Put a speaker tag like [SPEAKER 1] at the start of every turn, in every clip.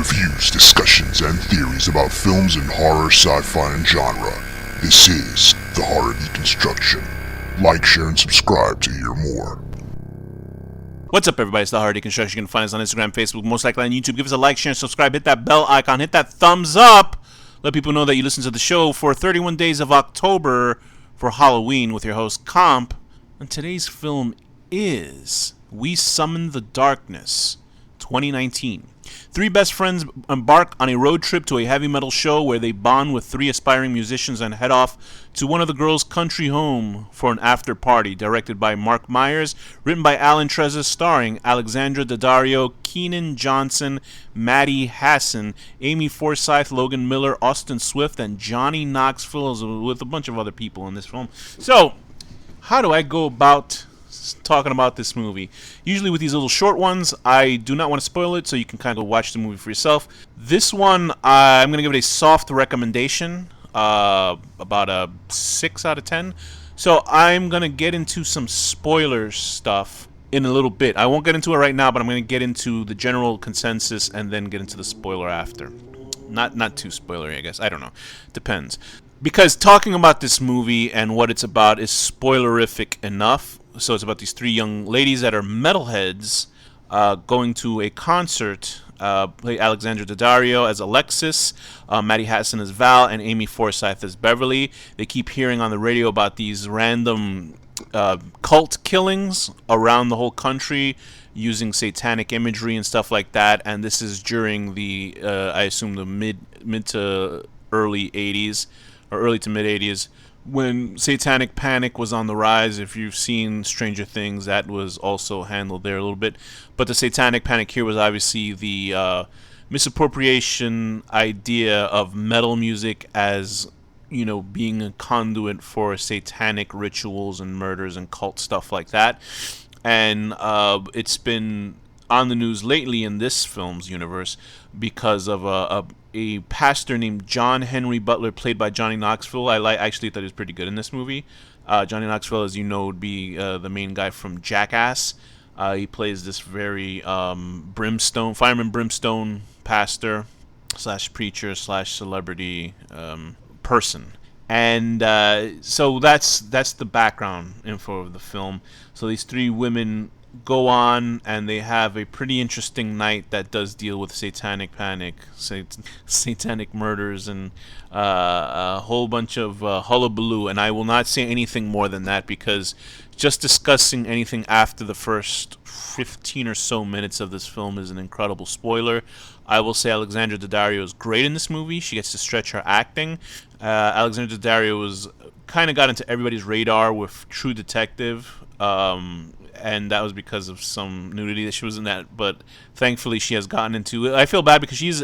[SPEAKER 1] reviews, discussions, and theories about films in horror, sci-fi, and genre. This is the Horror Deconstruction. Like, share, and subscribe to hear more.
[SPEAKER 2] What's up, everybody? It's the Horror Deconstruction. You can find us on Instagram, Facebook, most likely on YouTube. Give us a like, share, and subscribe. Hit that bell icon. Hit that thumbs up. Let people know that you listen to the show for 31 days of October for Halloween with your host, Comp. And today's film is We Summon the Darkness, 2019. Three best friends embark on a road trip to a heavy metal show where they bond with three aspiring musicians and head off to one of the girls' country home for an after party. Directed by Mark Myers, written by Alan Trezza, starring Alexandra Daddario, Keenan Johnson, Maddie Hassan, Amy Forsyth, Logan Miller, Austin Swift, and Johnny Knoxville, with a bunch of other people in this film. So, how do I go about talking about this movie? Usually with these little short ones, I do not want to spoil it, so you can kind of go watch the movie for yourself. This one, I'm going to give it a soft recommendation, about a 6 out of 10. So I'm going to get into some spoiler stuff in a little bit. I won't get into it right now, but I'm going to get into the general consensus and then get into the spoiler after. Not too spoilery, I guess. I don't know. Depends. Because talking about this movie and what it's about is spoilerific enough. So it's about these three young ladies that are metalheads going to a concert. Play Alexandra Daddario as Alexis, Maddie Hassan as Val, and Amy Forsyth as Beverly. They keep hearing on the radio about these random cult killings around the whole country using satanic imagery and stuff like that. And this is during the, I assume, the mid to early 80s, or early to mid 80s, when satanic panic was on the rise. If you've seen Stranger Things, that was also handled there a little bit. But the satanic panic here was obviously the misappropriation idea of metal music as, you know, being a conduit for satanic rituals and murders and cult stuff like that. And it's been on the news lately in this film's universe because of a pastor named John Henry Butler, played by Johnny Knoxville. I actually thought he was pretty good in this movie. Johnny Knoxville, as you know, would be the main guy from Jackass. He plays this very fireman brimstone pastor slash preacher slash celebrity person. And so that's the background info of the film. So these three women go on and they have a pretty interesting night that does deal with satanic panic, satanic murders, and a whole bunch of hullabaloo. And I will not say anything more than that, because just discussing anything after the first 15 or so minutes of this film is an incredible spoiler. I will say Alexandra Daddario is great in this movie. She gets to stretch her acting. Alexandra Daddario kind of got into everybody's radar with True Detective, and that was because of some nudity that she was in that. But thankfully, she has gotten into it. I feel bad because she's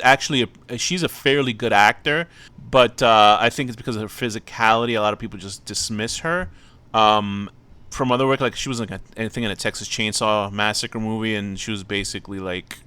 [SPEAKER 2] a fairly good actor, but I think it's because of her physicality. A lot of people just dismiss her. From other work, like she was like anything in a Texas Chainsaw Massacre movie, and she was basically like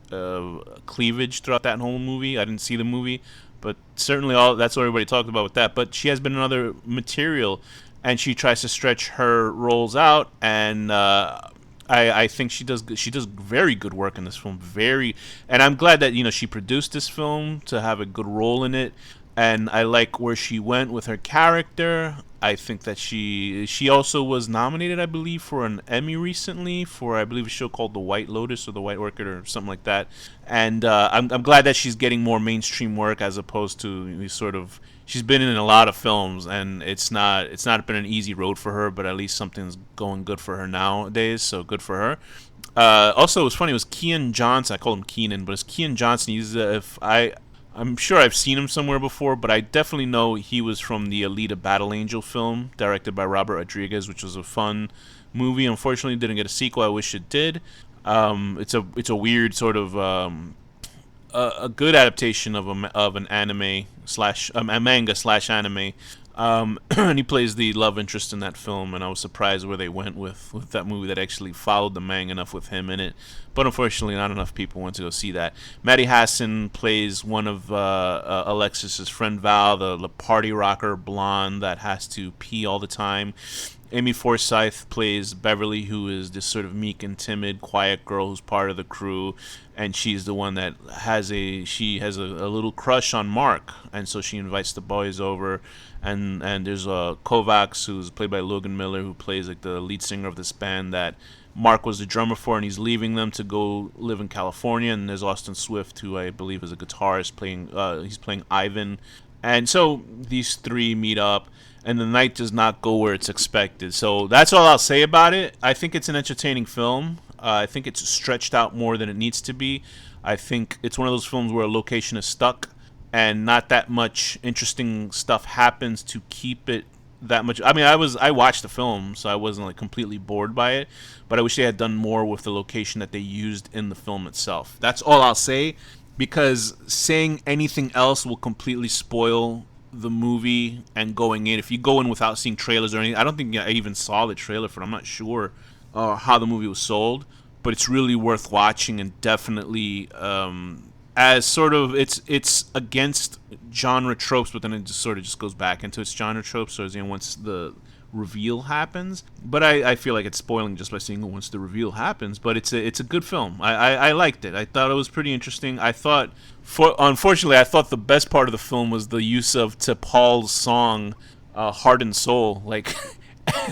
[SPEAKER 2] cleavage throughout that whole movie. I didn't see the movie, but certainly that's what everybody talked about with that. But she has been in other material, and she tries to stretch her roles out, and I think she does very good work in this film. And I'm glad that, you know, she produced this film to have a good role in it, and I like where she went with her character. I think that she also was nominated, I believe, for an Emmy recently for, I believe, a show called The White Lotus or The White Orchid or something like that. And I'm glad that she's getting more mainstream work as opposed to these sort of. She's been in a lot of films, and it's not been an easy road for her, but at least something's going good for her nowadays, so good for her. Also, it was funny, it was Keenan Johnson. I call him Keenan, but it's Keenan Johnson. I'm sure I've seen him somewhere before, but I definitely know he was from the Alita Battle Angel film, directed by Robert Rodriguez, which was a fun movie. Unfortunately, it didn't get a sequel. I wish it did. It's a weird sort of a good adaptation of an anime slash a manga slash anime. And he plays the love interest in that film, and I was surprised where they went with that movie that actually followed the manga enough with him in it. But unfortunately, not enough people went to go see that. Maddie Hassan plays one of Alexis's friend Val, the party rocker blonde that has to pee all the time. Amy Forsyth plays Beverly, who is this sort of meek and timid, quiet girl who's part of the crew, and she's the one that has a little crush on Mark, and so she invites the boys over, and there's Kovacs, who's played by Logan Miller, who plays like the lead singer of this band that Mark was the drummer for, and he's leaving them to go live in California. And there's Austin Swift, who I believe is a guitarist, he's playing Ivan, and so these three meet up, and the night does not go where it's expected. So that's all I'll say about it. I think it's an entertaining film. I think it's stretched out more than it needs to be. I think it's one of those films where a location is stuck and not that much interesting stuff happens to keep it that much. I mean, I watched the film, so I wasn't like completely bored by it, but I wish they had done more with the location that they used in the film itself. That's all I'll say, because saying anything else will completely spoil the movie. And going in, if you go in without seeing trailers or anything, I don't think I even saw the trailer for it. I'm not sure how the movie was sold, but it's really worth watching, and definitely as sort of it's against genre tropes, but then it just sort of just goes back into its genre tropes. So once the reveal happens, but I feel like it's spoiling just by saying once the reveal happens. But it's a good film. I liked it. I thought it was pretty interesting. Unfortunately, I thought the best part of the film was the use of T'Pol's song, Heart and Soul. Like,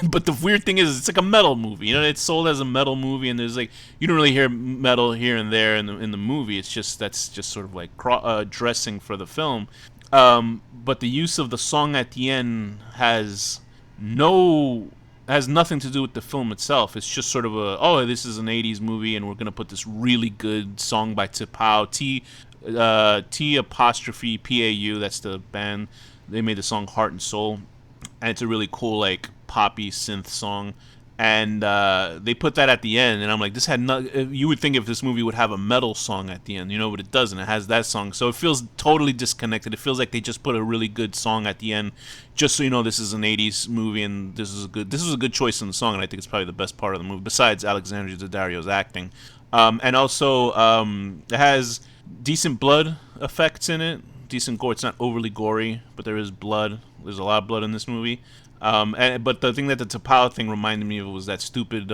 [SPEAKER 2] but the weird thing is, it's like a metal movie. It's sold as a metal movie, and there's like, you don't really hear metal here and there in the movie. It's just that's just sort of like dressing for the film. But the use of the song at the end has nothing to do with the film itself. It's just sort of this is an 80s movie, and we're going to put this really good song by T'Pau, T''Pau, that's the band. They made the song Heart and Soul, and it's a really cool like poppy synth song. And they put that at the end, and I'm like, this had no. You would think if this movie would have a metal song at the end, but it doesn't. It has that song, so it feels totally disconnected. It feels like they just put a really good song at the end, just so you know this is an '80s movie, and this is a good choice in the song, and I think it's probably the best part of the movie, besides Alexandria Daddario's acting. And also, it has decent blood effects in it, decent gore. It's not overly gory, but there is blood. There's a lot of blood in this movie. But the thing that the T'Pau thing reminded me of was that stupid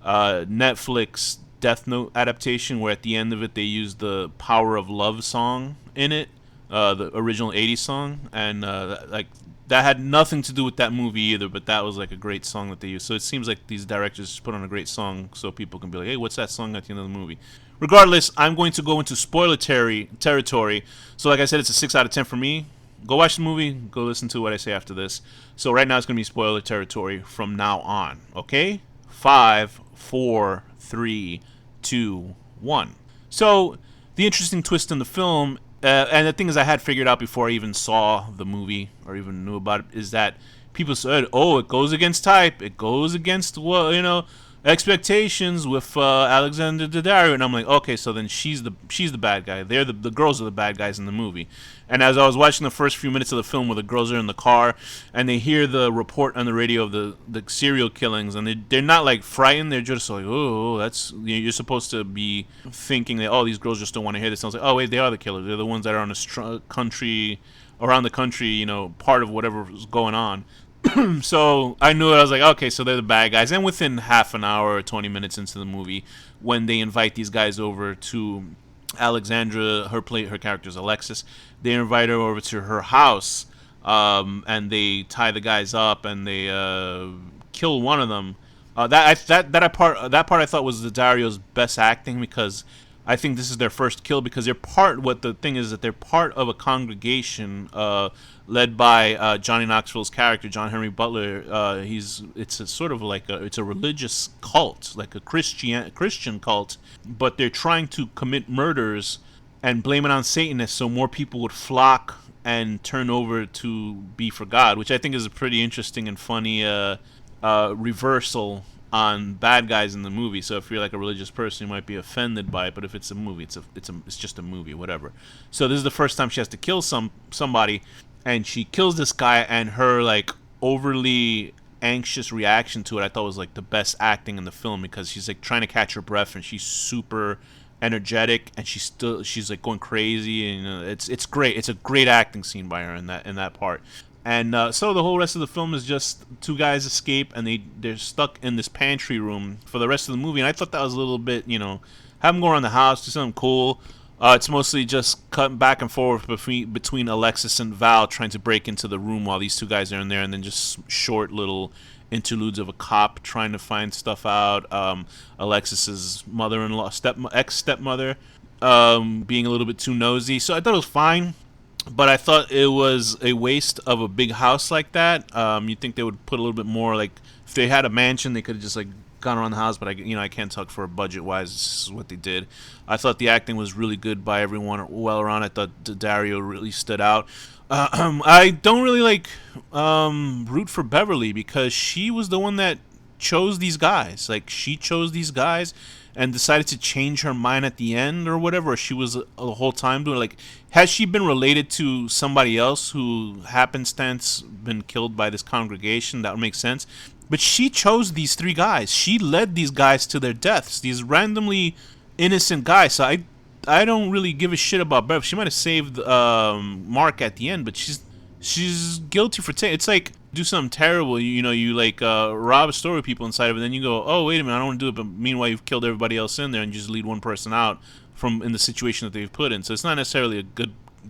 [SPEAKER 2] Netflix Death Note adaptation, where at the end of it they used the Power of Love song in it, the original '80s song, and like that had nothing to do with that movie either. But that was like a great song that they used. So it seems like these directors just put on a great song so people can be like, hey, what's that song at the end of the movie? Regardless, I'm going to go into spoiler territory. So like I said, it's a 6 out of 10 for me. Go watch the movie. Go listen to what I say after this. So right now it's going to be spoiler territory from now on. Okay? 5, 4, 3, 2, 1. So the interesting twist in the film, and the thing is I had figured out before I even saw the movie or even knew about it, is that people said, oh, it goes against type. It goes against, expectations with Alexander Daddario. And I'm like, okay, so then she's the bad guy. The girls are the bad guys in the movie. And as I was watching the first few minutes of the film where the girls are in the car and they hear the report on the radio of the serial killings, and they're not like frightened, they're just like, oh, that's, you're supposed to be thinking that, these girls just don't want to hear this. And I was like, oh wait, they are the killers. They're the ones that are on around the country, part of whatever's going on. So I knew it. I was like, okay, so they're the bad guys. And within half an hour or 20 minutes into the movie, when they invite these guys over to Alexandra, her character's Alexis, they invite her over to her house, and they tie the guys up and they kill one of them. That part I thought was Daddario's best acting, because I think this is their first kill, because the thing is that they're part of a congregation led by Johnny Knoxville's character, John Henry Butler. It's a religious cult, like a Christian cult, but they're trying to commit murders and blame it on Satanists so more people would flock and turn over to be for God, which I think is a pretty interesting and funny reversal on bad guys in the movie. So if you're like a religious person, you might be offended by it, but if it's a movie, it's just a movie, whatever. So this is the first time she has to kill somebody, and she kills this guy, and her like overly anxious reaction to it, I thought was like the best acting in the film, because she's like trying to catch her breath and she's super energetic, and she's like going crazy, and it's great. It's a great acting scene by her in that part. And so the whole rest of the film is just two guys escape, and they're stuck in this pantry room for the rest of the movie. And I thought that was a little bit, have them go around the house, do something cool. It's mostly just cutting back and forth between Alexis and Val trying to break into the room while these two guys are in there, and then just short little interludes of a cop trying to find stuff out. Alexis's mother-in-law, ex-stepmother, being a little bit too nosy. So I thought it was fine. But I thought it was a waste of a big house like that. You'd think they would put a little bit more, like, if they had a mansion, they could have just, like, gone around the house. But, I can't talk for budget-wise. This is what they did. I thought the acting was really good by everyone well around. I thought Dario really stood out. I don't really, root for Beverly because she was the one that chose these guys. Like, she chose these guys and decided to change her mind at the end or whatever. Or she was the whole time doing, like, has she been related to somebody else who happenstance been killed by this congregation? That would make sense. But she chose these three guys. She led these guys to their deaths. These randomly innocent guys. So I don't really give a shit about Bev. She might have saved Mark at the end, but she's guilty for taking. It's like do something terrible. You rob a store with people inside of it, and then you go, oh wait a minute, I don't want to do it. But meanwhile, you've killed everybody else in there, and you just lead one person out from in the situation that they've put in. So it's not necessarily a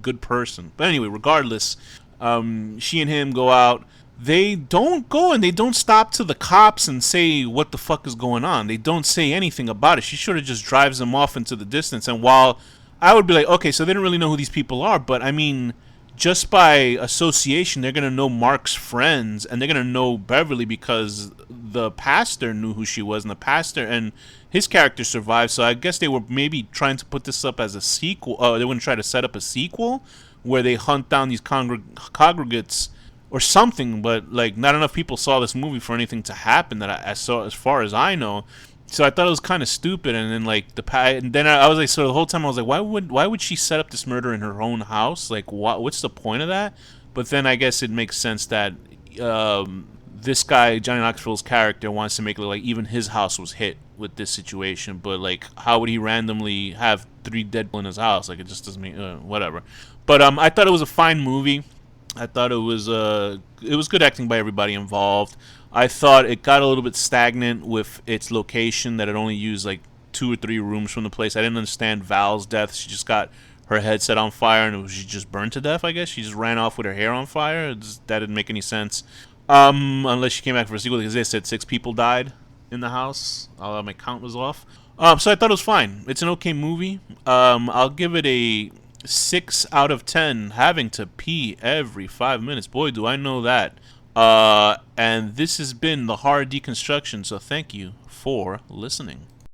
[SPEAKER 2] good person. But anyway, regardless, she and him go out. They don't go and they don't stop to the cops and say what the fuck is going on. They don't say anything about it. She sort of just drives them off into the distance. And while I would be like, okay, so they don't really know who these people are, but I mean, just by association, they're going to know Mark's friends and they're going to know Beverly because the pastor knew who she was, and the pastor and his character survived. So I guess they were maybe trying to put this up as a sequel. They were going to try to set up a sequel where they hunt down these congregates or something, but like not enough people saw this movie for anything to happen that I saw, as far as I know. So I thought it was kind of stupid, and then I was like, so the whole time I was like, why would she set up this murder in her own house? Like, what's the point of that? But then I guess it makes sense that this guy, Johnny Knoxville's character, wants to make it look like even his house was hit with this situation. But like, how would he randomly have 3 dead people in his house? Like, it just doesn't mean whatever. But I thought it was a fine movie. I thought it was good acting by everybody involved. I thought it got a little bit stagnant with its location, that it only used like 2 or 3 rooms from the place. I didn't understand Val's death. She just got her head set on fire and she just burned to death, I guess. She just ran off with her hair on fire. That didn't make any sense. Unless she came back for a sequel, because they said 6 people died in the house. My count was off. So I thought it was fine. It's an okay movie. I'll give it a 6 out of 10, having to pee every 5 minutes. Boy, do I know that. And this has been the Horror Deconstruction, so thank you for listening.